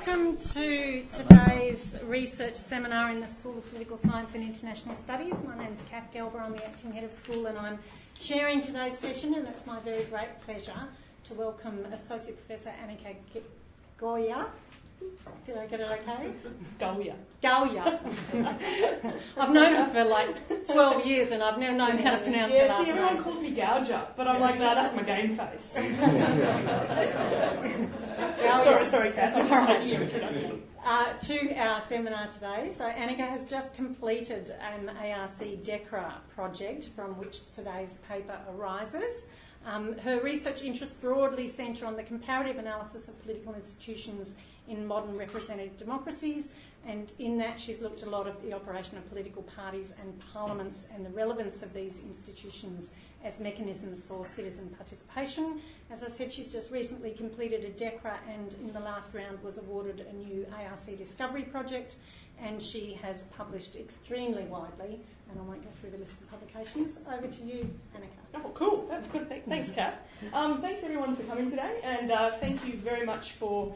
Welcome to today's research seminar in the School of Political Science and International Studies. My name is Anika Gauja, I'm the Acting Head of School and I'm chairing today's session, and it's my very great pleasure to welcome Associate Professor Anika Gauja. Did I get it okay? Gauja. I've known her for like 12 years and I've never known how to pronounce her last name. Everyone calls me Gauja, but I'm like, no, that's my game face. Sorry, Kath. To our seminar today. So Anika has just completed an ARC DECRA project from which today's paper arises. Her research interests broadly centre on the comparative analysis of political institutions in modern representative democracies, and in that she's looked a lot at the operation of political parties and parliaments and the relevance of these institutions as mechanisms for citizen participation. As I said, she's just recently completed a DECRA and in the last round was awarded a new ARC Discovery project, and she has published extremely widely, and I won't go through the list of publications. Over to you, Anika. Oh, cool. That's good. Thanks, Kath. Thanks, everyone, for coming today, and thank you very much for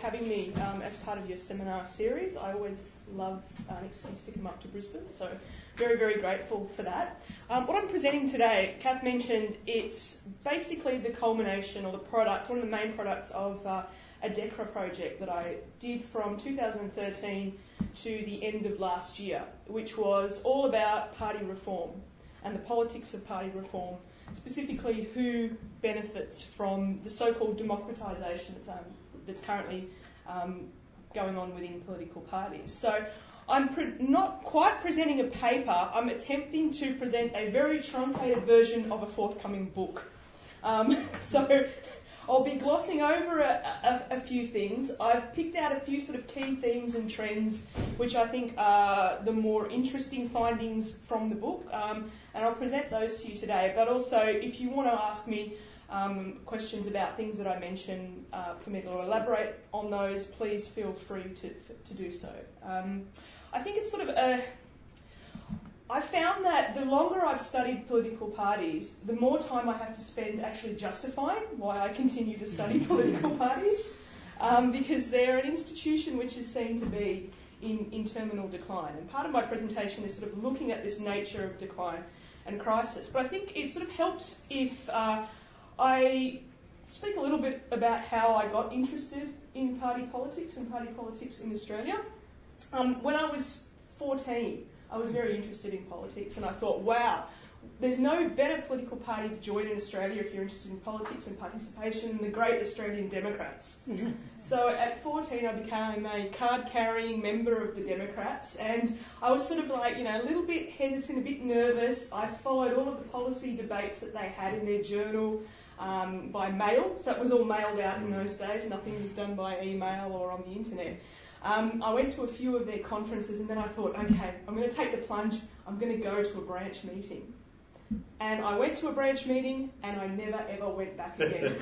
having me as part of your seminar series. I always love an excuse to come up to Brisbane, so very, very grateful for that. What I'm presenting today, Kath mentioned, it's basically the culmination or the product, one of the main products of a DECRA project that I did from 2013 to the end of last year, which was all about party reform and the politics of party reform, specifically who benefits from the so-called democratisation that's currently going on within political parties. So I'm not quite presenting a paper, I'm attempting to present a very truncated version of a forthcoming book. So I'll be glossing over a few things. I've picked out a few sort of key themes and trends which I think are the more interesting findings from the book, and I'll present those to you today. But also, if you want to ask me questions about things that I mention for me to elaborate on those, please feel free to do so. I think it's sort of I found that the longer I've studied political parties, the more time I have to spend actually justifying why I continue to study political parties, because they're an institution which is seen to be in terminal decline. And part of my presentation is sort of looking at this nature of decline and crisis. But I think it sort of helps if I speak a little bit about how I got interested in party politics and party politics in Australia. When I was 14, I was very interested in politics, and I thought, wow, there's no better political party to join in Australia if you're interested in politics and participation than the great Australian Democrats. So at 14, I became a card-carrying member of the Democrats, and I was sort of like, a little bit hesitant, a bit nervous. I followed all of the policy debates that they had in their journal by mail, so it was all mailed out in those days. Nothing was done by email or on the internet. I went to a few of their conferences, and then I thought, okay, I'm going to take the plunge. I'm going to go to a branch meeting. And I went to a branch meeting, and I never ever went back again.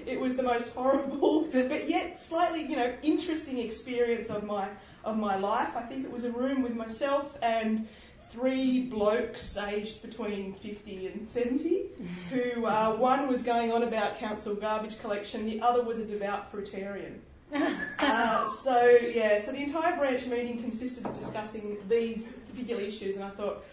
It was the most horrible, but yet slightly, interesting experience of my life. I think it was a room with myself and 3 blokes aged between 50 and 70, who one was going on about council garbage collection, the other was a devout fruitarian. So the entire branch meeting consisted of discussing these particular issues, and I thought,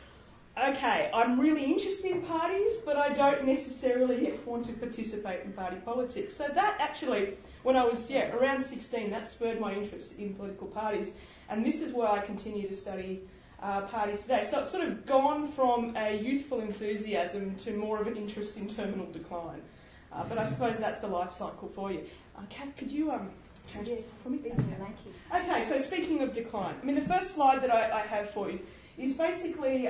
okay, I'm really interested in parties, but I don't necessarily yet want to participate in party politics. So that actually, when I was around 16, that spurred my interest in political parties, and this is why I continue to study parties today. So it's sort of gone from a youthful enthusiasm to more of an interest in terminal decline. But I suppose that's the life cycle for you. Kath, could you change this for me? Thank you. Okay, so speaking of decline, the first slide that I have for you is basically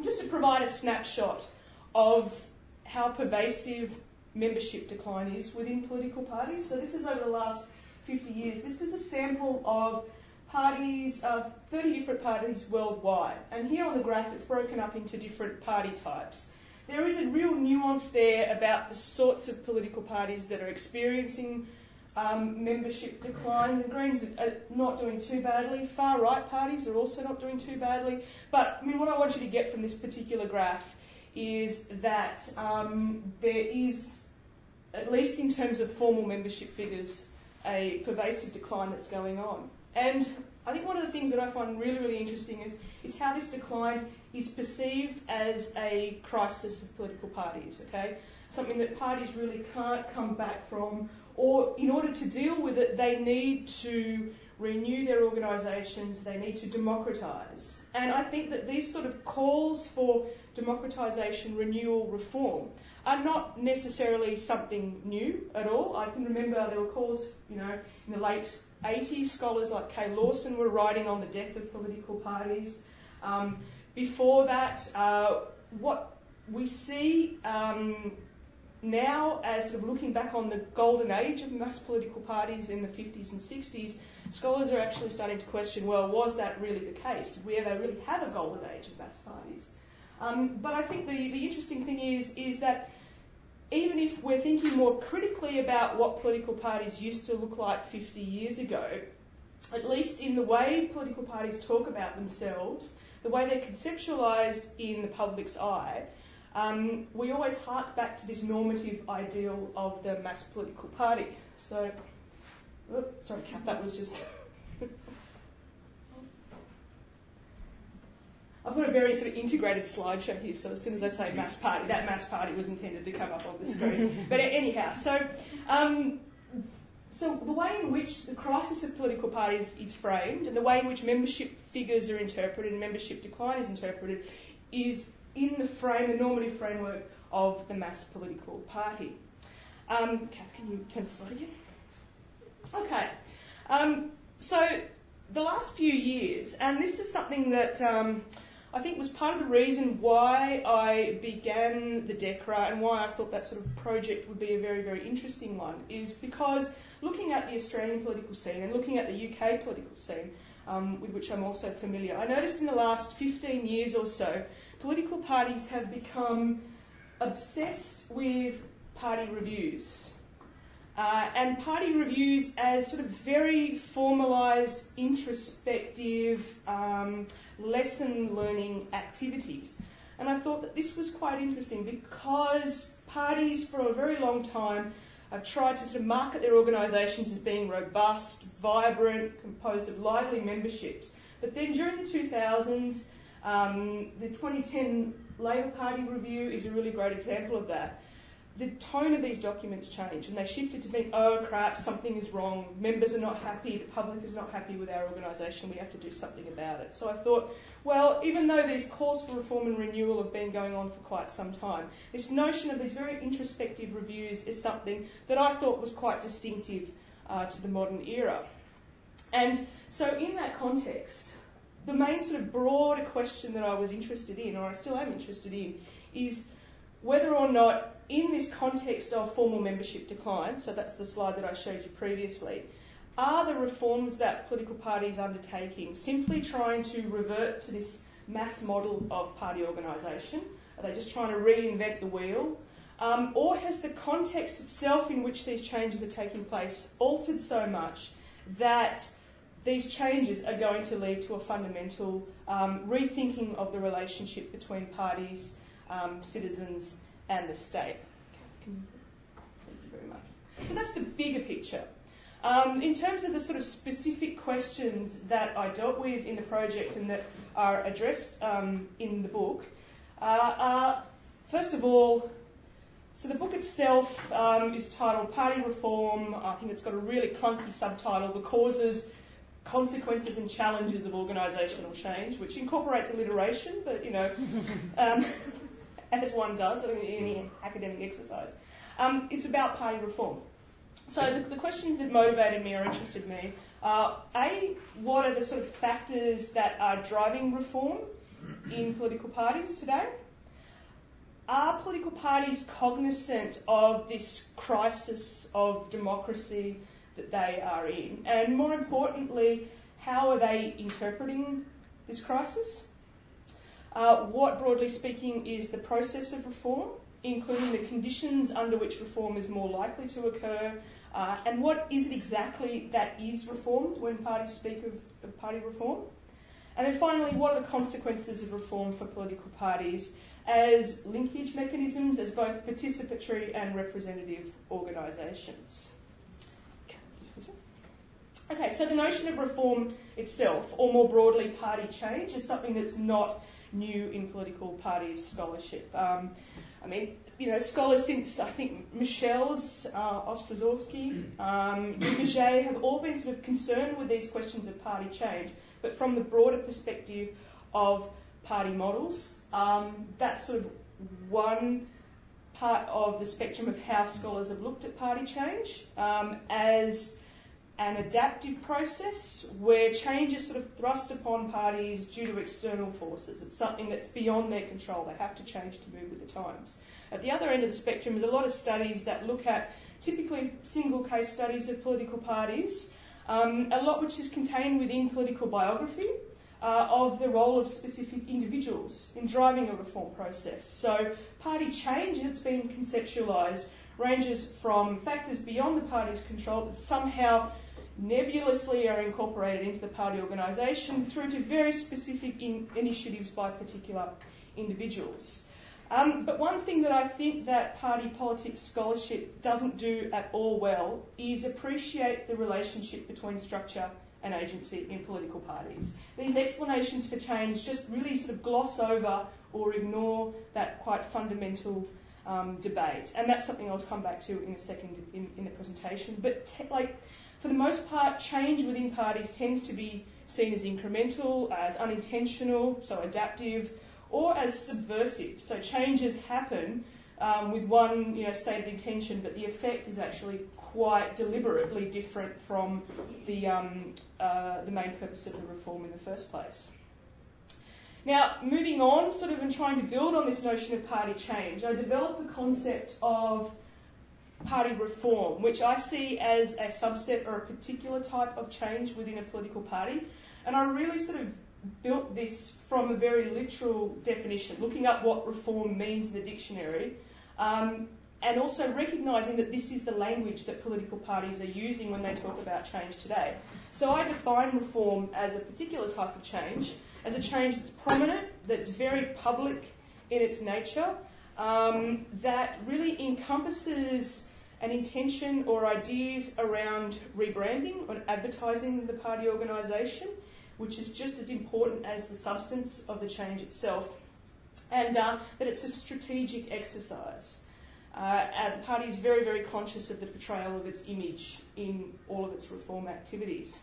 just to provide a snapshot of how pervasive membership decline is within political parties. So this is over the last 50 years. This is a sample of parties, 30 different parties worldwide. And here on the graph, it's broken up into different party types. There is a real nuance there about the sorts of political parties that are experiencing membership decline. The Greens are not doing too badly. Far-right parties are also not doing too badly. But what I want you to get from this particular graph is that there is, at least in terms of formal membership figures, a pervasive decline that's going on. And I think one of the things that I find really, really interesting is how this decline is perceived as a crisis of political parties, okay? Something that parties really can't come back from, or in order to deal with it, they need to renew their organisations, they need to democratise. And I think that these sort of calls for democratisation, renewal, reform are not necessarily something new at all. I can remember there were calls, in the late 80s, scholars like Kay Lawson were writing on the death of political parties. Before that, what we see now as sort of looking back on the golden age of mass political parties in the 50s and 60s, scholars are actually starting to question, well, was that really the case? Did we ever really have a golden age of mass parties? But I think the interesting thing is that even if we're thinking more critically about what political parties used to look like 50 years ago, at least in the way political parties talk about themselves, the way they're conceptualised in the public's eye, we always hark back to this normative ideal of the mass political party. So, sorry, Kath, that was just... I've got a very sort of integrated slideshow here, so as soon as I say mass party, that mass party was intended to come up on the screen. But anyhow, so the way in which the crisis of political parties is framed and the way in which membership figures are interpreted and membership decline is interpreted is in the normative framework of the mass political party. Kath, can you turn the slide again? Okay. So the last few years, and this is something that I think was part of the reason why I began the DECRA and why I thought that sort of project would be a very, very interesting one, is because looking at the Australian political scene and looking at the UK political scene, with which I'm also familiar, I noticed in the last 15 years or so, political parties have become obsessed with party reviews. And party reviews as sort of very formalised, introspective, lesson-learning activities. And I thought that this was quite interesting because parties for a very long time have tried to sort of market their organisations as being robust, vibrant, composed of lively memberships. But then during the 2000s, the 2010 Labor Party review is a really great example of that. The tone of these documents changed and they shifted to being, oh crap, something is wrong, members are not happy, the public is not happy with our organisation, we have to do something about it. So I thought, well, even though these calls for reform and renewal have been going on for quite some time, this notion of these very introspective reviews is something that I thought was quite distinctive to the modern era. And so in that context, the main sort of broader question that I was interested in, or I still am interested in, is whether or not in this context of formal membership decline, so that's the slide that I showed you previously, are the reforms that political parties are undertaking simply trying to revert to this mass model of party organisation? Are they just trying to reinvent the wheel? Or has the context itself in which these changes are taking place altered so much that these changes are going to lead to a fundamental rethinking of the relationship between parties, citizens and the state? Thank you very much. So that's the bigger picture. In terms of the sort of specific questions that I dealt with in the project and that are addressed in the book, first of all, so the book itself is titled Party Reform. I think it's got a really clunky subtitle, The Causes, Consequences and Challenges of Organisational Change, which incorporates alliteration, but, as one does in any academic exercise. It's about party reform. So the questions that motivated me or interested me are, A, what are the sort of factors that are driving reform in political parties today? Are political parties cognizant of this crisis of democracy that they are in? And more importantly, how are they interpreting this crisis? What, broadly speaking, is the process of reform, including the conditions under which reform is more likely to occur, and what is it exactly that is reformed when parties speak of party reform? And then finally, what are the consequences of reform for political parties as linkage mechanisms, as both participatory and representative organisations? Okay, so the notion of reform itself, or more broadly party change, is something that's not new in political parties scholarship. Scholars since, I think, Michel's, Ostrozowski, Duverger have all been sort of concerned with these questions of party change, but from the broader perspective of party models. That's sort of one part of the spectrum of how scholars have looked at party change as an adaptive process where change is sort of thrust upon parties due to external forces. It's something that's beyond their control. They have to change to move with the times. At the other end of the spectrum is a lot of studies that look at typically single case studies of political parties, a lot which is contained within political biography of the role of specific individuals in driving a reform process. So party change that's been conceptualised ranges from factors beyond the party's control that somehow nebulously are incorporated into the party organisation through to very specific initiatives by particular individuals. But one thing that I think that party politics scholarship doesn't do at all well is appreciate the relationship between structure and agency in political parties. These explanations for change just really sort of gloss over or ignore that quite fundamental debate. And that's something I'll come back to in a second in the presentation. But for the most part, change within parties tends to be seen as incremental, as unintentional, so adaptive, or as subversive. So changes happen with one stated intention, but the effect is actually quite deliberately different from the main purpose of the reform in the first place. Now, moving on, sort of, and trying to build on this notion of party change, I developed the concept of party reform, which I see as a subset or a particular type of change within a political party. And I really sort of built this from a very literal definition, looking up what reform means in the dictionary, and also recognising that this is the language that political parties are using when they talk about change today. So I define reform as a particular type of change, as a change that's prominent, that's very public in its nature, that really encompasses an intention or ideas around rebranding or advertising the party organisation, which is just as important as the substance of the change itself, and that it's a strategic exercise. The party is very, very conscious of the portrayal of its image in all of its reform activities.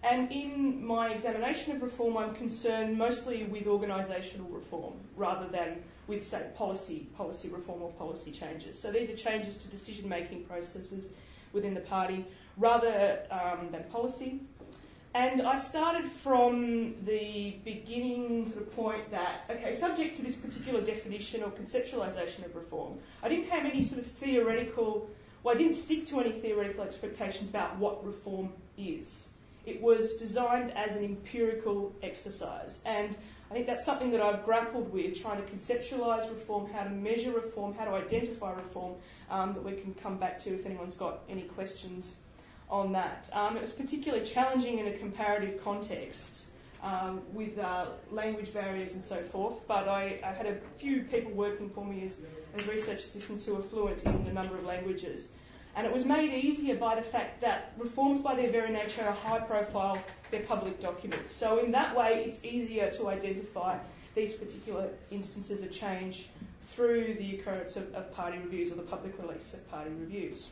And in my examination of reform, I'm concerned mostly with organisational reform rather than with, say, policy reform or policy changes. So these are changes to decision-making processes within the party rather than policy. And I started from the beginning sort of point that, okay, subject to this particular definition or conceptualisation of reform, I didn't have any sort of I didn't stick to any theoretical expectations about what reform is. It was designed as an empirical exercise. And I think that's something that I've grappled with, trying to conceptualise reform, how to measure reform, how to identify reform, that we can come back to if anyone's got any questions on that. It was particularly challenging in a comparative context with language barriers and so forth, but I had a few people working for me as research assistants who were fluent in a number of languages. And it was made easier by the fact that reforms by their very nature are high profile, they're public documents. So in that way, it's easier to identify these particular instances of change through the occurrence of party reviews or the public release of party reviews.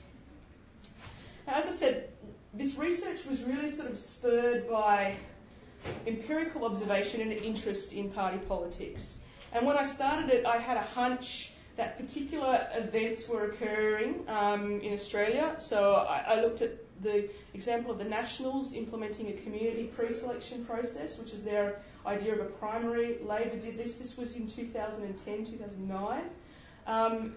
Now, as I said, this research was really sort of spurred by empirical observation and interest in party politics. And when I started it, I had a hunch that particular events were occurring in Australia. So I looked at the example of the Nationals implementing a community pre-selection process, which is their idea of a primary. Labor did this. This was in 2010, 2009.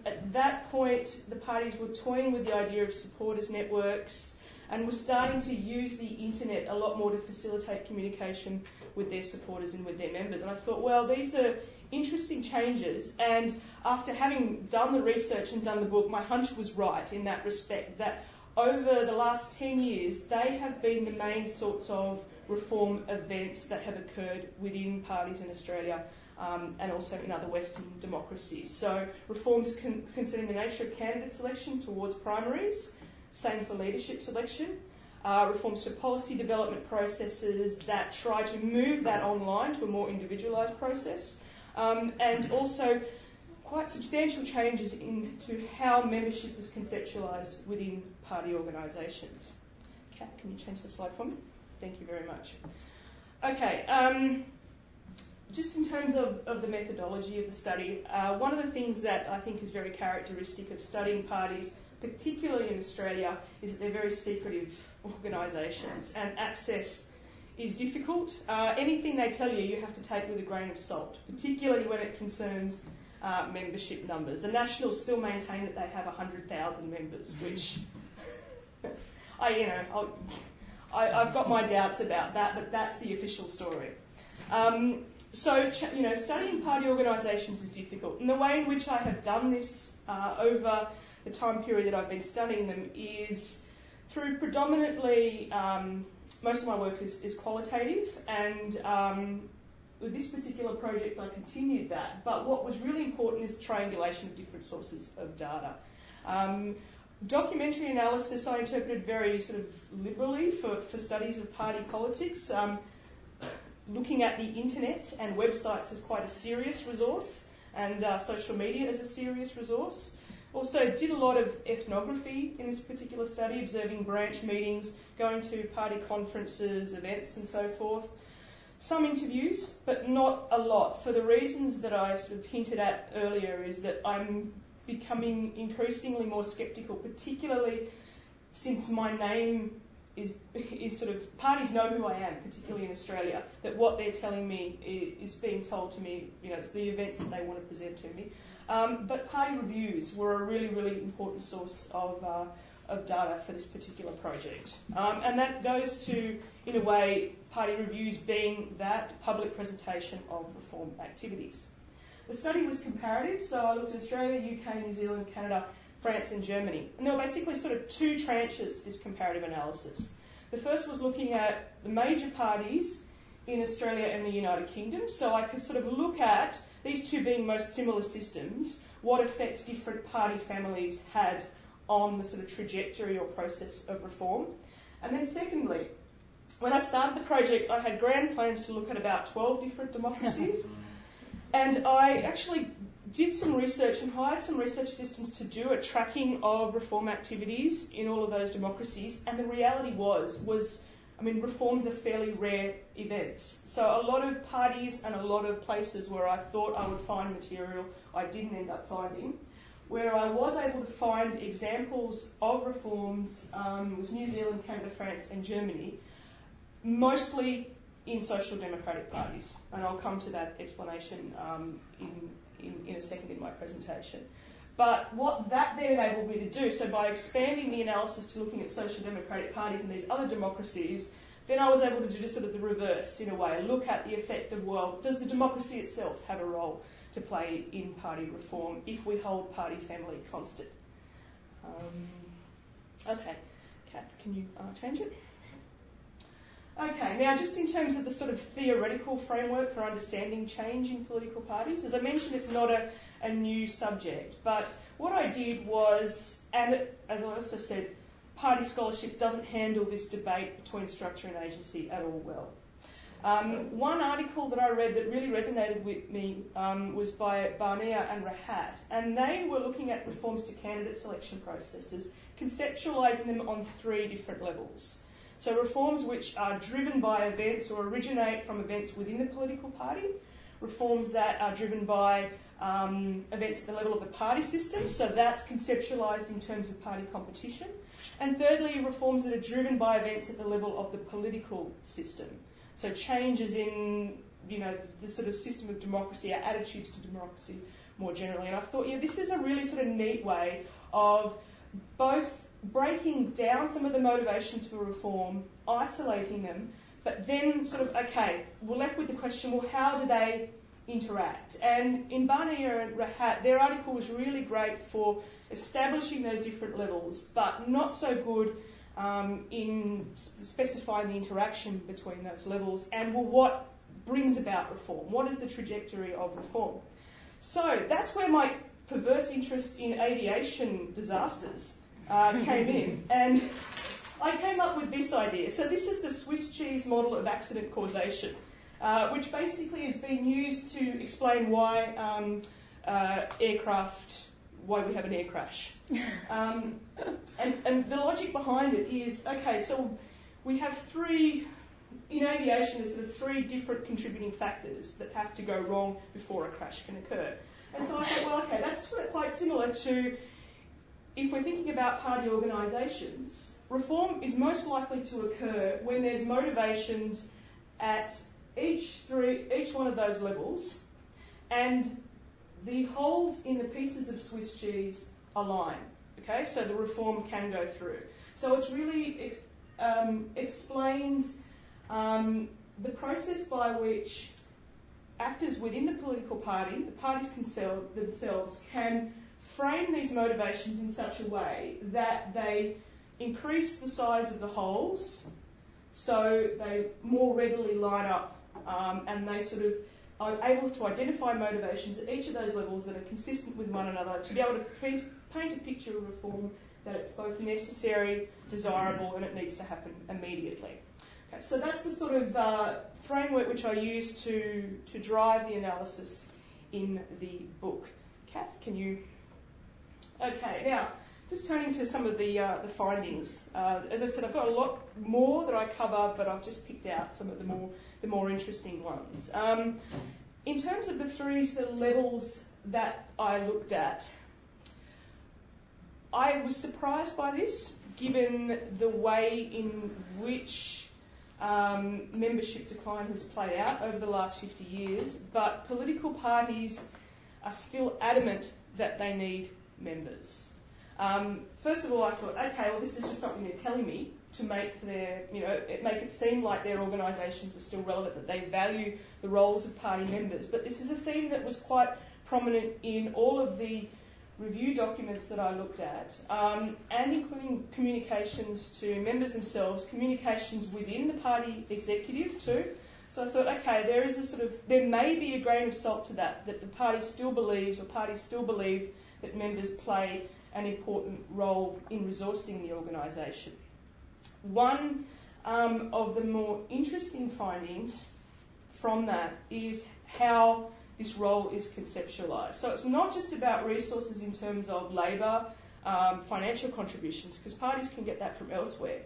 At that point, the parties were toying with the idea of supporters networks and were starting to use the internet a lot more to facilitate communication with their supporters and with their members. And I thought, well, these are interesting changes, and after having done the research and done the book, my hunch was right in that respect, that over the last 10 years, they have been the main sorts of reform events that have occurred within parties in Australia and also in other Western democracies. So reforms concerning the nature of candidate selection towards primaries, same for leadership selection, reforms to policy development processes that try to move that online to a more individualised process, and also quite substantial changes into how membership is conceptualised within party organisations. Kat, can you change the slide for me? Thank you very much. Okay, just in terms of the methodology of the study, one of the things that I think is very characteristic of studying parties, particularly in Australia, is that they're very secretive organisations and access is difficult. Anything they tell you, you have to take with a grain of salt, particularly when it concerns membership numbers. The Nationals still maintain that they have 100,000 members, which I've got my doubts about that, but that's the official story. Studying party organisations is difficult. And the way in which I have done this over the time period that I've been studying them is through predominantly, most of my work is qualitative, and with this particular project I continued that. But what was really important is triangulation of different sources of data. Documentary analysis I interpreted very sort of liberally for studies of party politics. Looking at the internet and websites is quite a serious resource, and social media is a serious resource. Also did a lot of ethnography in this particular study, observing branch meetings, going to party conferences, events and so forth. Some interviews, but not a lot, for the reasons that I sort of hinted at earlier, is that I'm becoming increasingly more sceptical, particularly since my name is sort of, parties know who I am, particularly in Australia, that what they're telling me is being told to me, it's the events that they want to present to me. But party reviews were a really, really important source of data for this particular project. And that goes to, in a way, party reviews being that public presentation of reform activities. The study was comparative, so I looked at Australia, UK, New Zealand, Canada, France and Germany. And there were basically sort of two tranches to this comparative analysis. The first was looking at the major parties in Australia and the United Kingdom, so I could sort of look at, these two being most similar systems, what effect different party families had on the sort of trajectory or process of reform. And then secondly, when I started the project, I had grand plans to look at about 12 different democracies, and I actually did some research and hired some research assistants to do a tracking of reform activities in all of those democracies, and the reality was reforms are fairly rare events. So a lot of parties and a lot of places where I thought I would find material, I didn't end up finding. Where I was able to find examples of reforms was New Zealand, Canada, France and Germany, mostly in social democratic parties. And I'll come to that explanation in a second in my presentation. But what that then enabled me to do, so by expanding the analysis to looking at social democratic parties and these other democracies, then I was able to do sort of the reverse in a way, look at the effect of, well, does the democracy itself have a role to play in party reform if we hold party family constant? Okay, Kath, can you change it? Okay, now just in terms of the sort of theoretical framework for understanding change in political parties, as I mentioned, it's not a new subject, but what I did was, and as I also said, party scholarship doesn't handle this debate between structure and agency at all well. One article that I read that really resonated with me was by Barnea and Rahat, and they were looking at reforms to candidate selection processes, conceptualising them on 3 different levels. So reforms which are driven by events or originate from events within the political party, reforms that are driven by events at the level of the party system, so that's conceptualised in terms of party competition, and thirdly, reforms that are driven by events at the level of the political system. So changes in, the sort of system of democracy, our attitudes to democracy more generally. And I thought, this is a really sort of neat way of both breaking down some of the motivations for reform, isolating them, but then sort of, we're left with the question, well, how do they interact? And in Barnea and Rahat, their article was really great for establishing those different levels, but not so good in specifying the interaction between those levels and, well, what brings about reform? What is the trajectory of reform? So that's where my perverse interest in aviation disasters came in, and I came up with this idea. So this is the Swiss cheese model of accident causation, which basically has been used to explain why why we have an air crash. And the logic behind it is, okay, so we have in aviation, there's sort of three different contributing factors that have to go wrong before a crash can occur. And so I thought, well, okay, that's sort of quite similar to if we're thinking about party organisations. Reform is most likely to occur when there's motivations at each one of those levels, and the holes in the pieces of Swiss cheese align. Okay, so the reform can go through. So it's really explains the process by which actors within the political party, the parties themselves, can frame these motivations in such a way that they increase the size of the holes so they more readily line up, and they sort of are able to identify motivations at each of those levels that are consistent with one another to be able to paint a picture of reform that it's both necessary, desirable, and it needs to happen immediately. Okay, so that's the sort of framework which I use to drive the analysis in the book. Kath, can you... Okay, now, just turning to some of the findings. As I said, I've got a lot more that I cover, but I've just picked out some of the more interesting ones. In terms of the three sort of levels that I looked at, I was surprised by this, given the way in which membership decline has played out over the last 50 years, but political parties are still adamant that they need members. First of all, I thought, okay, well, this is just something they're telling me to make it seem like their organisations are still relevant, that they value the roles of party members. But this is a theme that was quite prominent in all of the review documents that I looked at, and including communications to members themselves, communications within the party executive too. So I thought, okay, there may be a grain of salt to that the party still believes, or parties still believe, that members play an important role in resourcing the organisation. One of the more interesting findings from that is how this role is conceptualised. So it's not just about resources in terms of labour, financial contributions, because parties can get that from elsewhere,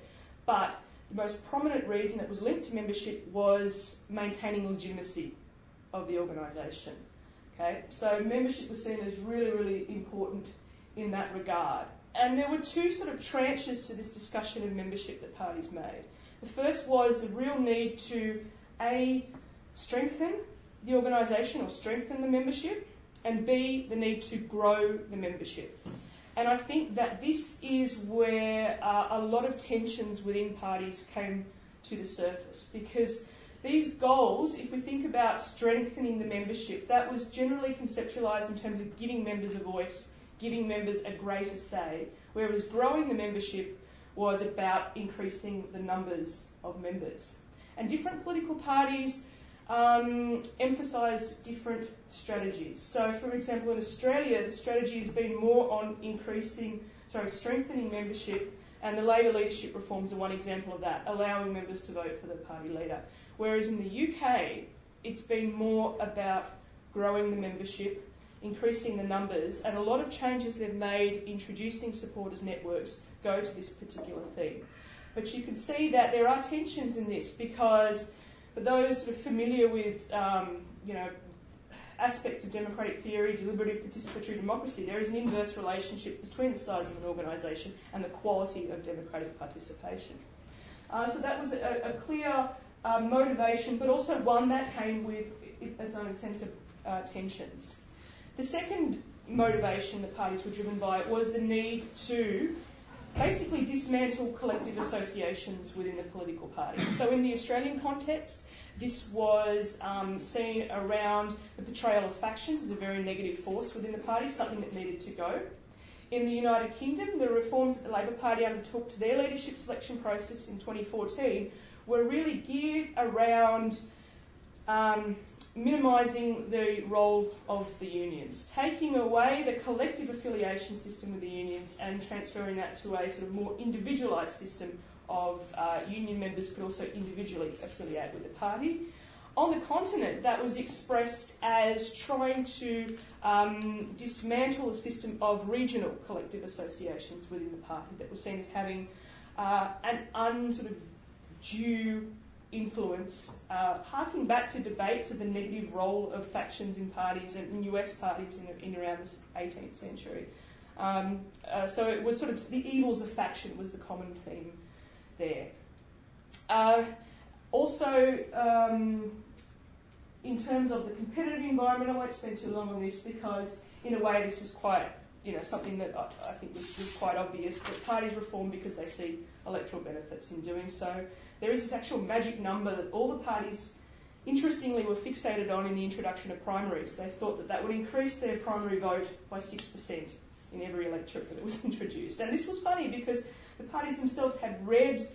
but the most prominent reason that was linked to membership was maintaining legitimacy of the organisation. Okay, so membership was seen as really, really important in that regard. And there were two sort of tranches to this discussion of membership that parties made. The first was the real need to, A, strengthen the organisation or strengthen the membership, and B, the need to grow the membership. And I think that this is where a lot of tensions within parties came to the surface, because these goals, if we think about strengthening the membership, that was generally conceptualised in terms of giving members a voice, giving members a greater say, whereas growing the membership was about increasing the numbers of members. And different political parties emphasised different strategies. So, for example, in Australia, the strategy has been more on strengthening membership, and the Labor leadership reforms are one example of that, allowing members to vote for the party leader. Whereas in the UK, it's been more about growing the membership, increasing the numbers, and a lot of changes they've made introducing supporters networks go to this particular theme. But you can see that there are tensions in this, because for those sort of familiar with aspects of democratic theory, deliberative participatory democracy, there is an inverse relationship between the size of an organisation and the quality of democratic participation. So that was a clear motivation, but also one that came with its own sense of tensions. The second motivation that parties were driven by was the need to basically dismantle collective associations within the political party. So in the Australian context, this was seen around the portrayal of factions as a very negative force within the party, something that needed to go. In the United Kingdom, the reforms that the Labor Party undertook to their leadership selection process in 2014 were really geared around minimising the role of the unions, taking away the collective affiliation system with the unions and transferring that to a sort of more individualised system of union members could also individually affiliate with the party. On the continent, that was expressed as trying to dismantle a system of regional collective associations within the party that was seen as having an unsort of due influence, harking back to debates of the negative role of factions in parties and in US parties in around the 18th century. So it was sort of the evils of faction was the common theme there. Also, in terms of the competitive environment, I won't spend too long on this because, in a way, this is quite, something that I think was quite obvious, that parties reform because they see electoral benefits in doing so. There is this actual magic number that all the parties, interestingly, were fixated on in the introduction of primaries. They thought that that would increase their primary vote by 6% in every electorate that it was introduced. And this was funny because the parties themselves had read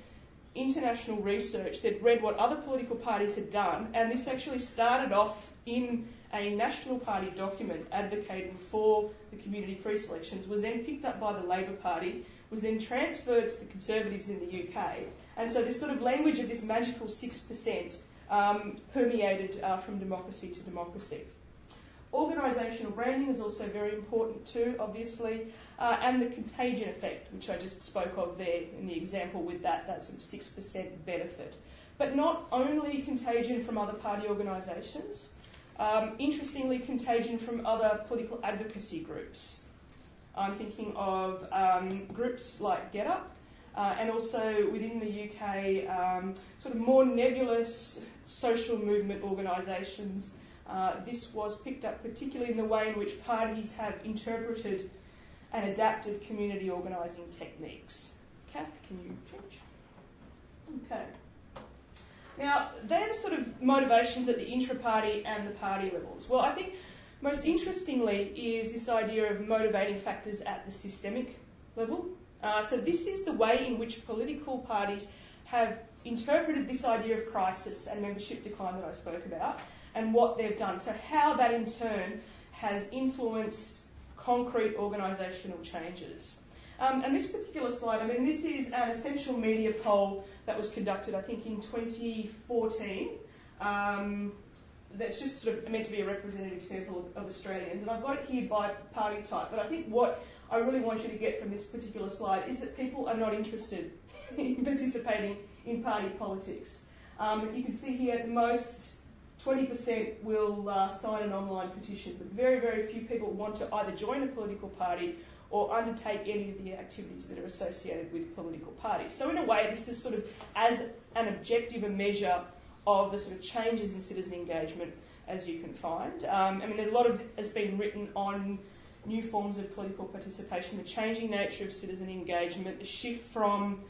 international research, they'd read what other political parties had done, and this actually started off in a National Party document advocating for the community pre-selections, was then picked up by the Labor Party, was then transferred to the Conservatives in the UK, and so this sort of language of this magical 6% permeated from democracy to democracy. Organisational branding is also very important too, obviously, and the contagion effect, which I just spoke of there in the example with that sort of 6% benefit. But not only contagion from other party organisations, interestingly, contagion from other political advocacy groups. I'm thinking of groups like Get Up, and also within the UK, sort of more nebulous social movement organisations. This was picked up particularly in the way in which parties have interpreted and adapted community organising techniques. Kath, can you change? Okay. Now, they're the sort of motivations at the intra-party and the party levels. Well, I think most interestingly is this idea of motivating factors at the systemic level. So this is the way in which political parties have interpreted this idea of crisis and membership decline that I spoke about, and what they've done. So how that in turn has influenced concrete organisational changes. And this particular slide, this is an essential media poll that was conducted, I think, in 2014. That's just sort of meant to be a representative sample of Australians. And I've got it here by party type. But I think what I really want you to get from this particular slide is that people are not interested in participating in party politics. You can see here at the most 20% will sign an online petition, but very, very few people want to either join a political party or undertake any of the activities that are associated with political parties. So in a way, this is sort of as an objective a measure of the sort of changes in citizen engagement as you can find. A lot has been written on new forms of political participation, the changing nature of citizen engagement, the shift from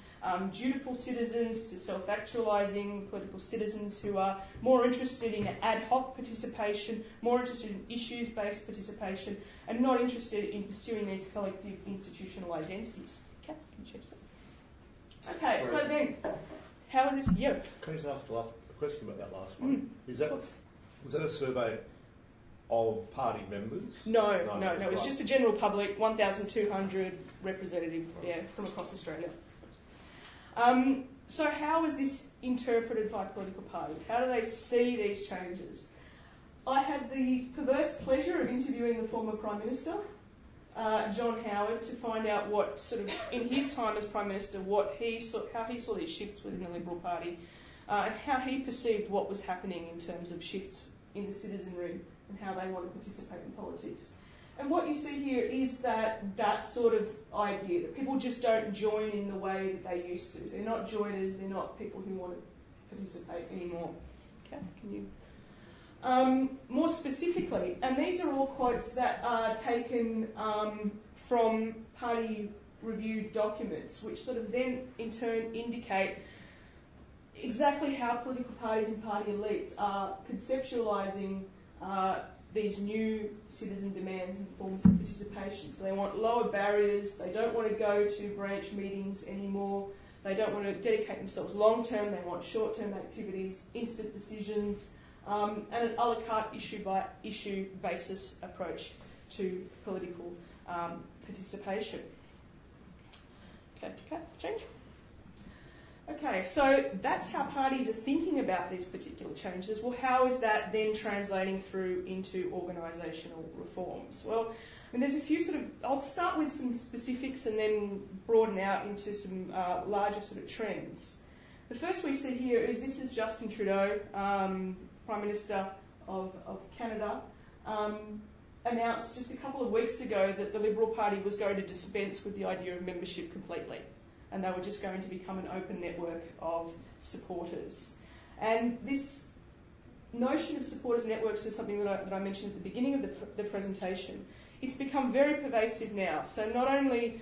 dutiful citizens to self-actualising political citizens who are more interested in ad hoc participation, more interested in issues-based participation, and not interested in pursuing these collective institutional identities. Kath, can you check that? Okay, Sorry. so then, how is this? Yeah. Can I just ask a question about that last one? Was that a survey of party members? No, It's it's just a general public, 1,200 representative from across Australia. So how is this interpreted by political parties? How do they see these changes? I had the perverse pleasure of interviewing the former Prime Minister, John Howard, to find out what sort of, in his time as Prime Minister, how he saw these shifts within the Liberal Party, and how he perceived what was happening in terms of shifts in the citizenry and how they want to participate in politics. And what you see here is that sort of idea, that people just don't join in the way that they used to. They're not joiners, they're not people who want to participate anymore. Okay, can you? More specifically, and these are all quotes that are taken from party review documents, which sort of then in turn indicate exactly how political parties and party elites are conceptualising these new citizen demands and forms of participation. So they want lower barriers, they don't want to go to branch meetings anymore, they don't want to dedicate themselves long-term, they want short-term activities, instant decisions, and an a la carte issue-by-issue basis approach to political participation. Okay, change. Okay, so that's how parties are thinking about these particular changes. Well, how is that then translating through into organisational reforms? Well, I mean, there's a few I'll start with some specifics and then broaden out into some larger sort of trends. The first we see here is this is Justin Trudeau, Prime Minister of Canada, announced just a couple of weeks ago that the Liberal Party was going to dispense with the idea of membership completely, and they were just going to become an open network of supporters. And this notion of supporters networks is something that I mentioned at the beginning of the presentation. It's become very pervasive now. So not only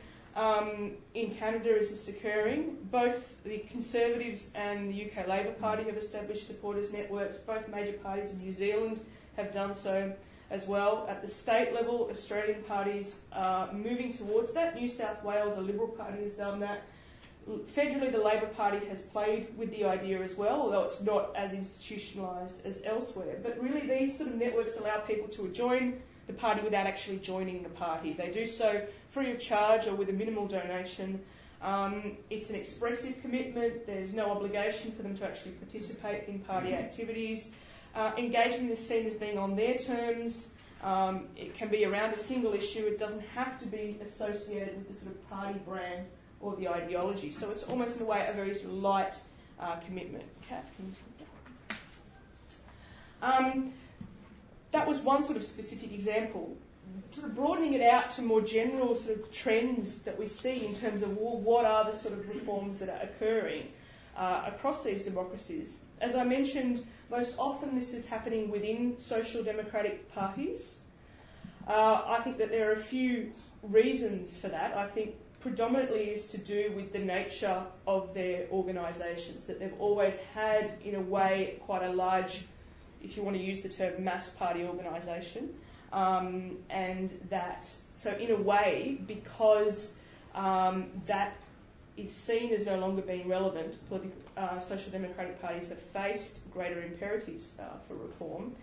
in Canada is this occurring, both the Conservatives and the UK Labor Party have established supporters networks. Both major parties in New Zealand have done so as well. At the state level, Australian parties are moving towards that. New South Wales, a Liberal Party, has done that. Federally, the Labor Party has played with the idea as well, although it's not as institutionalised as elsewhere. But really, these sort of networks allow people to join the party without actually joining the party. They do so free of charge or with a minimal donation. It's an expressive commitment. There's no obligation for them to actually participate in party activities. Engagement is seen as being on their terms. It can be around a single issue. It doesn't have to be associated with the sort of party brand or the ideology. So it's almost in a way a very sort of light commitment. Kath, can you talk about that? That was one sort of specific example. Sort of broadening it out to more general sort of trends that we see in terms of what are the sort of reforms that are occurring across these democracies. As I mentioned, most often this is happening within social democratic parties. I think that there are a few reasons for that. I think predominantly is to do with the nature of their organisations, that they've always had, in a way, quite a large, if you want to use the term, mass party organisation. And that, so in a way, because that is seen as no longer being relevant, social democratic parties have faced greater imperatives for reform.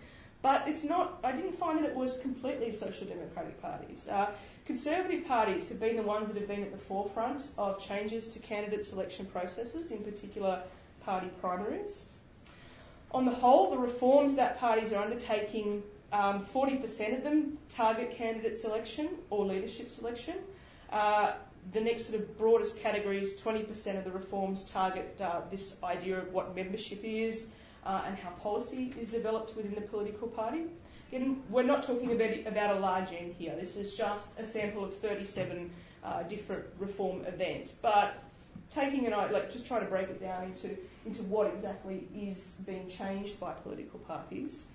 But it's not, I didn't find that it was completely social democratic parties. Conservative parties have been the ones that have been at the forefront of changes to candidate selection processes, in particular party primaries. On the whole, the reforms that parties are undertaking, 40% of them target candidate selection or leadership selection. The next sort of broadest categories, 20% of the reforms target this idea of what membership is and how policy is developed within the political party. Again, we're not talking about a large end here. This is just a sample of 37 different reform events. But taking just trying to break it down into what exactly is being changed by political parties.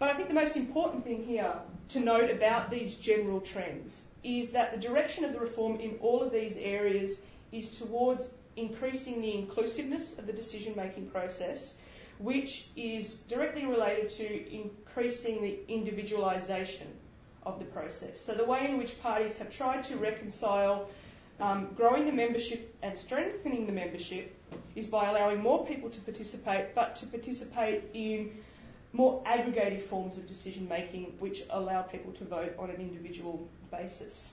But I think the most important thing here to note about these general trends is that the direction of the reform in all of these areas is towards increasing the inclusiveness of the decision-making process, which is directly related to increasing the individualisation of the process. So the way in which parties have tried to reconcile growing the membership and strengthening the membership is by allowing more people to participate, but to participate in more aggregated forms of decision-making which allow people to vote on an individual basis.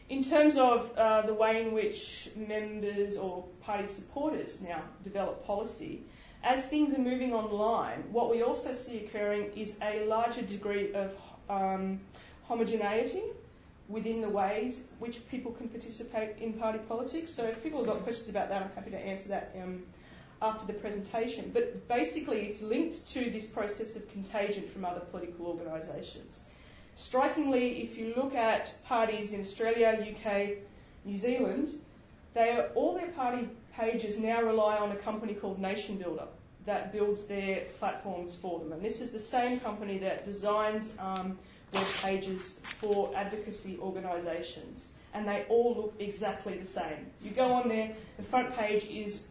In terms of the way in which members or party supporters now develop policy, as things are moving online, what we also see occurring is a larger degree of homogeneity within the ways which people can participate in party politics. So if people have got questions about that, I'm happy to answer that after the presentation. But basically it's linked to this process of contagion from other political organisations. Strikingly, if you look at parties in Australia, UK, New Zealand, all their party pages now rely on a company called Nation Builder that builds their platforms for them. And this is the same company that designs web pages for advocacy organisations. And they all look exactly the same. You go on there, the front page is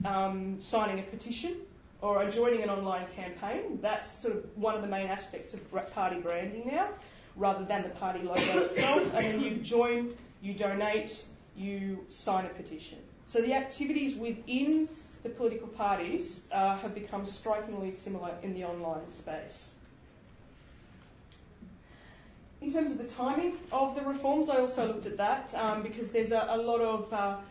signing a petition or joining an online campaign. That's sort of one of the main aspects of party branding now, rather than the party logo itself. And then you join, you donate, you sign a petition. So the activities within the political parties have become strikingly similar in the online space. In terms of the timing of the reforms, I also looked at that because there's a lot of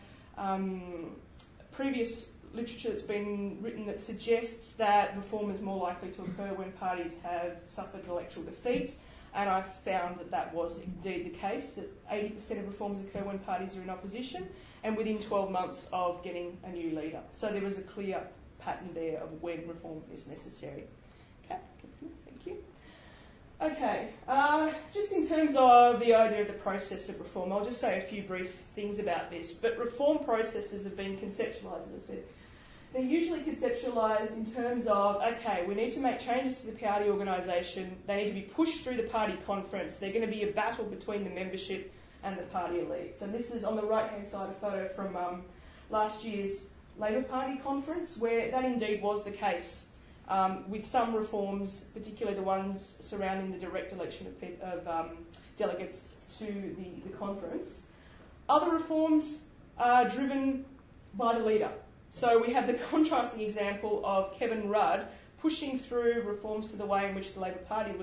previous literature that's been written that suggests that reform is more likely to occur when parties have suffered electoral defeat, and I found that that was indeed the case, that 80% of reforms occur when parties are in opposition and within 12 months of getting a new leader. So there is a clear pattern there of when reform is necessary. Okay, thank you. Okay, just in terms of the idea of the process of reform, I'll just say a few brief things about this. But reform processes have been conceptualised, as I said. They're usually conceptualised in terms of, okay, we need to make changes to the party organisation, they need to be pushed through the party conference, they're going to be a battle between the membership and the party elites. And this is on the right-hand side a photo from last year's Labor Party conference, where that indeed was the case. With some reforms, particularly the ones surrounding the direct election of delegates to the conference. Other reforms are driven by the leader. So we have the contrasting example of Kevin Rudd pushing through reforms to the way in which the Labor Party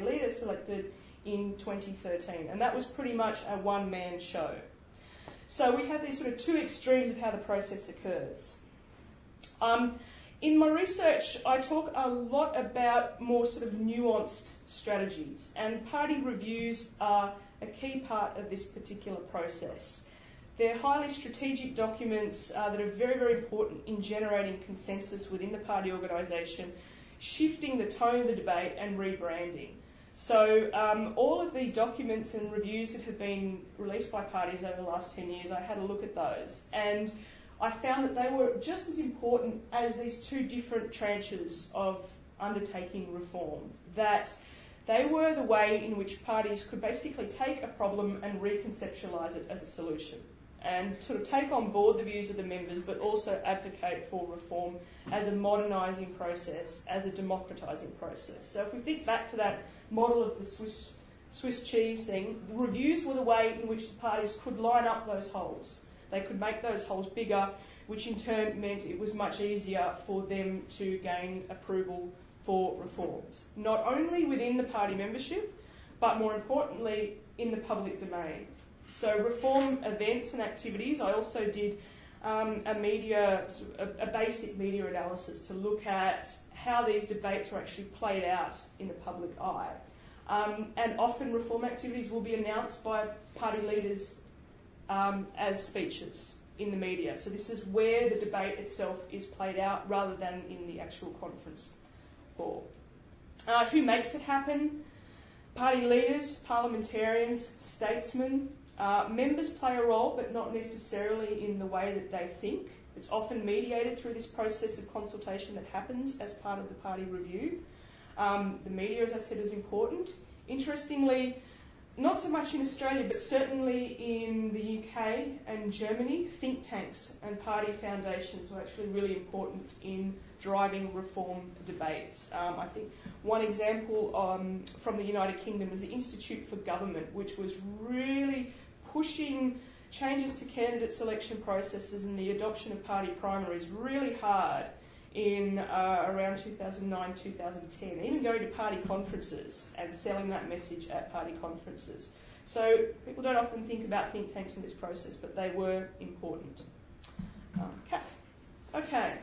leader selected in 2013, and that was pretty much a one-man show. So we have these sort of two extremes of how the process occurs. In my research, I talk a lot about more sort of nuanced strategies, and party reviews are a key part of this particular process. They're highly strategic documents that are very, very important in generating consensus within the party organisation, shifting the tone of the debate and rebranding. So all of the documents and reviews that have been released by parties over the last 10 years, I had a look at those, and I found that they were just as important as these two different tranches of undertaking reform, that they were the way in which parties could basically take a problem and reconceptualise it as a solution, and sort of take on board the views of the members, but also advocate for reform as a modernising process, as a democratising process. So if we think back to that model of the Swiss cheese thing, the reviews were the way in which the parties could line up those holes. They could make those holes bigger, which in turn meant it was much easier for them to gain approval for reforms, not only within the party membership, but more importantly, in the public domain. So reform events and activities, I also did a basic media analysis to look at how these debates were actually played out in the public eye. And often reform activities will be announced by party leaders as speeches in the media. So this is where the debate itself is played out rather than in the actual conference hall. Who makes it happen? Party leaders, parliamentarians, statesmen. Members play a role, but not necessarily in the way that they think. It's often mediated through this process of consultation that happens as part of the party review. The media, as I said, is important. Interestingly, not so much in Australia, but certainly in the UK and Germany, think tanks and party foundations were actually really important in driving reform debates. I think one example from the United Kingdom was the Institute for Government, which was really pushing changes to candidate selection processes and the adoption of party primaries really hard in around 2009, 2010, even going to party conferences and selling that message at party conferences. So people don't often think about think tanks in this process, but they were important. Kath. Okay,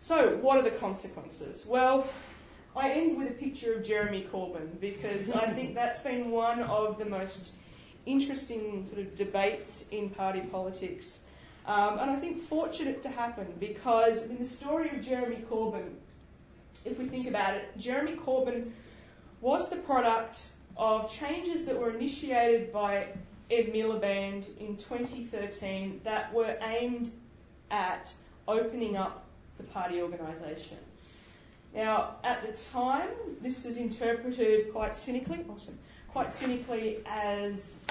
so what are the consequences? Well, I end with a picture of Jeremy Corbyn because I think that's been one of the most interesting sort of debates in party politics. And I think fortunate to happen because in the story of Jeremy Corbyn, if we think about it, Jeremy Corbyn was the product of changes that were initiated by Ed Miliband in 2013 that were aimed at opening up the party organisation. Now, at the time, this is interpreted quite cynically as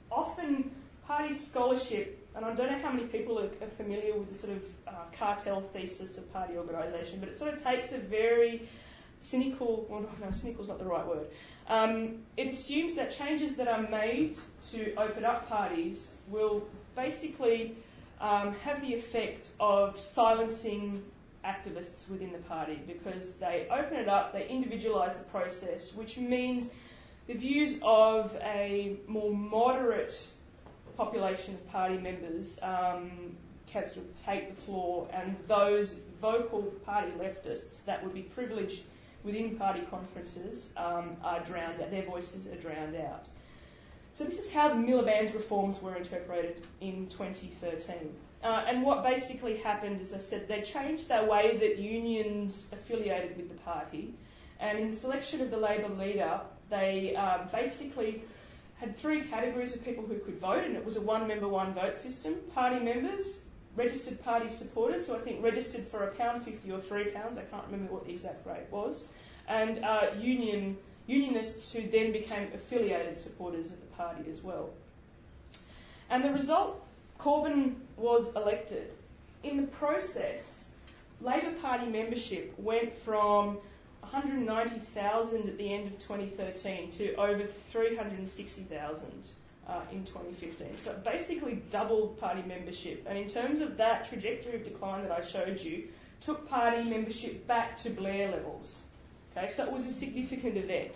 often party scholarship, and I don't know how many people are familiar with the sort of cartel thesis of party organisation, but it sort of takes a very cynical, well, no, cynical is not the right word. It assumes that changes that are made to open up parties will basically have the effect of silencing activists within the party because they open it up, they individualise the process, which means the views of a more moderate population of party members can sort of take the floor, and those vocal party leftists that would be privileged within party conferences are drowned out, their voices are drowned out. So this is how the Miliband's reforms were interpreted in 2013. And what basically happened, as I said, they changed the way that unions affiliated with the party, and in the selection of the Labor leader, they basically had three categories of people who could vote, and it was a one-member, one-vote system. Party members, registered party supporters, who I think registered for £1.50 or £3, I can't remember what the exact rate was, and unionists who then became affiliated supporters of the party as well. And the result, Corbyn was elected. In the process, Labor Party membership went from 190,000 at the end of 2013 to over 360,000 in 2015. So it basically doubled party membership. And in terms of that trajectory of decline that I showed you, took party membership back to Blair levels. Okay, so it was a significant event.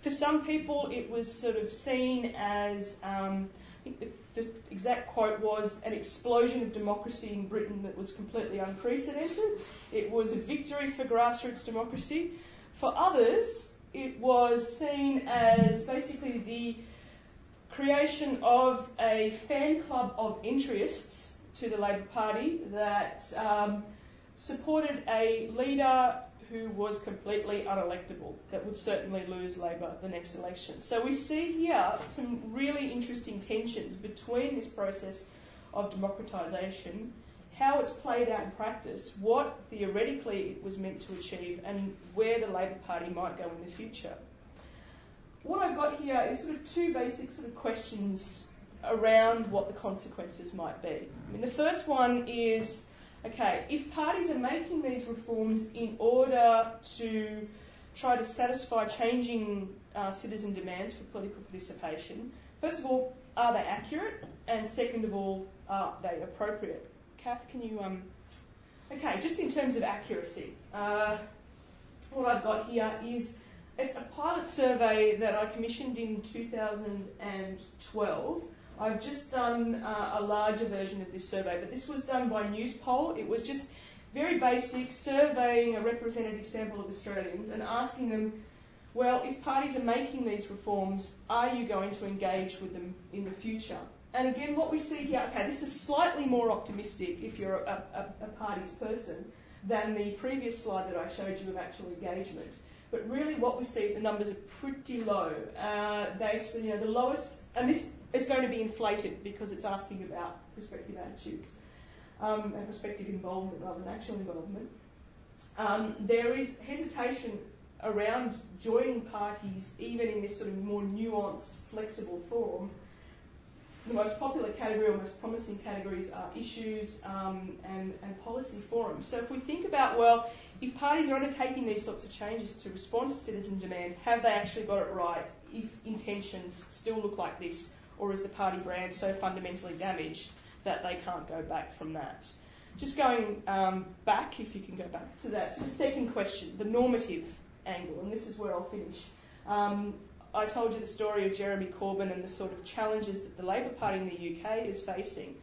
For some people, it was sort of seen as, I think the exact quote was, an explosion of democracy in Britain that was completely unprecedented. It was a victory for grassroots democracy. For others, it was seen as basically the creation of a fan club of interests to the Labor Party that supported a leader who was completely unelectable, that would certainly lose Labor the next election. So we see here some really interesting tensions between this process of democratisation, how it's played out in practice, what theoretically it was meant to achieve, and where the Labor Party might go in the future. What I've got here is sort of two basic sort of questions around what the consequences might be. I mean, the first one is, okay, if parties are making these reforms in order to try to satisfy changing citizen demands for political participation, first of all, are they accurate? And second of all, are they appropriate? Kath, can you... Okay, just in terms of accuracy, what I've got here is, it's a pilot survey that I commissioned in 2012. I've just done a larger version of this survey, but this was done by Newspoll. It was just very basic, surveying a representative sample of Australians and asking them, well, if parties are making these reforms, are you going to engage with them in the future? And again, what we see here, okay, this is slightly more optimistic if you're a party's person than the previous slide that I showed you of actual engagement. But really what we see, the numbers are pretty low. The lowest, and this is going to be inflated because it's asking about prospective attitudes and prospective involvement rather than actual involvement. There is hesitation around joining parties, even in this sort of more nuanced, flexible form. The most popular category or most promising categories are issues and policy forums. So if we think about, well, if parties are undertaking these sorts of changes to respond to citizen demand, have they actually got it right? If intentions still look like this, or is the party brand so fundamentally damaged that they can't go back from that? Just going back, if you can go back to that. So the second question, the normative angle, and this is where I'll finish. I told you the story of Jeremy Corbyn and the sort of challenges that the Labor Party in the UK is facing.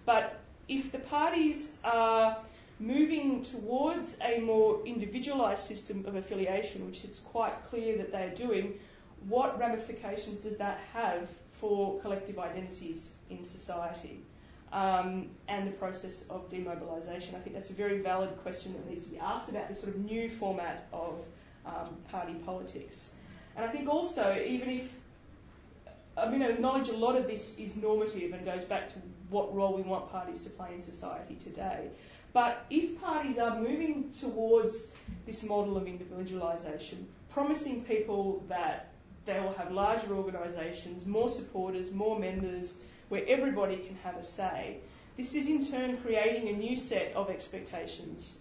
But if the parties are moving towards a more individualised system of affiliation, which it's quite clear that they're doing, what ramifications does that have for collective identities in society and the process of demobilisation? I think that's a very valid question that needs to be asked about this sort of new format of party politics. And I think also, even if, I acknowledge a lot of this is normative and goes back to what role we want parties to play in society today. But if parties are moving towards this model of individualisation, promising people that they will have larger organisations, more supporters, more members, where everybody can have a say, this is in turn creating a new set of expectations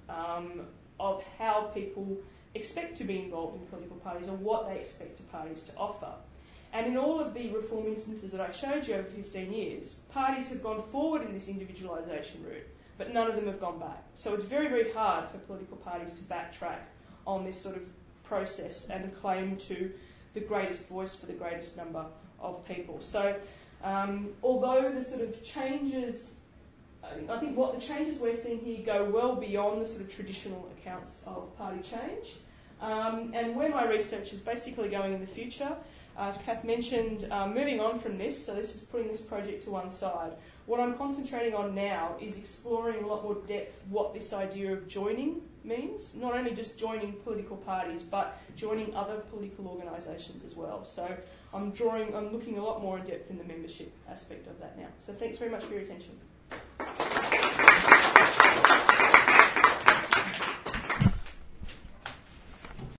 of how people expect to be involved in political parties or what they expect the parties to offer. And in all of the reform instances that I showed you over 15 years, parties have gone forward in this individualisation route, but none of them have gone back. So it's very, very hard for political parties to backtrack on this sort of process and claim to the greatest voice for the greatest number of people. So although the sort of changes I think what the changes we're seeing here go well beyond the sort of traditional accounts of party change. And where my research is basically going in the future, as Kath mentioned, moving on from this, so this is putting this project to one side. What I'm concentrating on now is exploring a lot more depth what this idea of joining means, not only just joining political parties, but joining other political organisations as well. So I'm looking a lot more in depth in the membership aspect of that now. So thanks very much for your attention.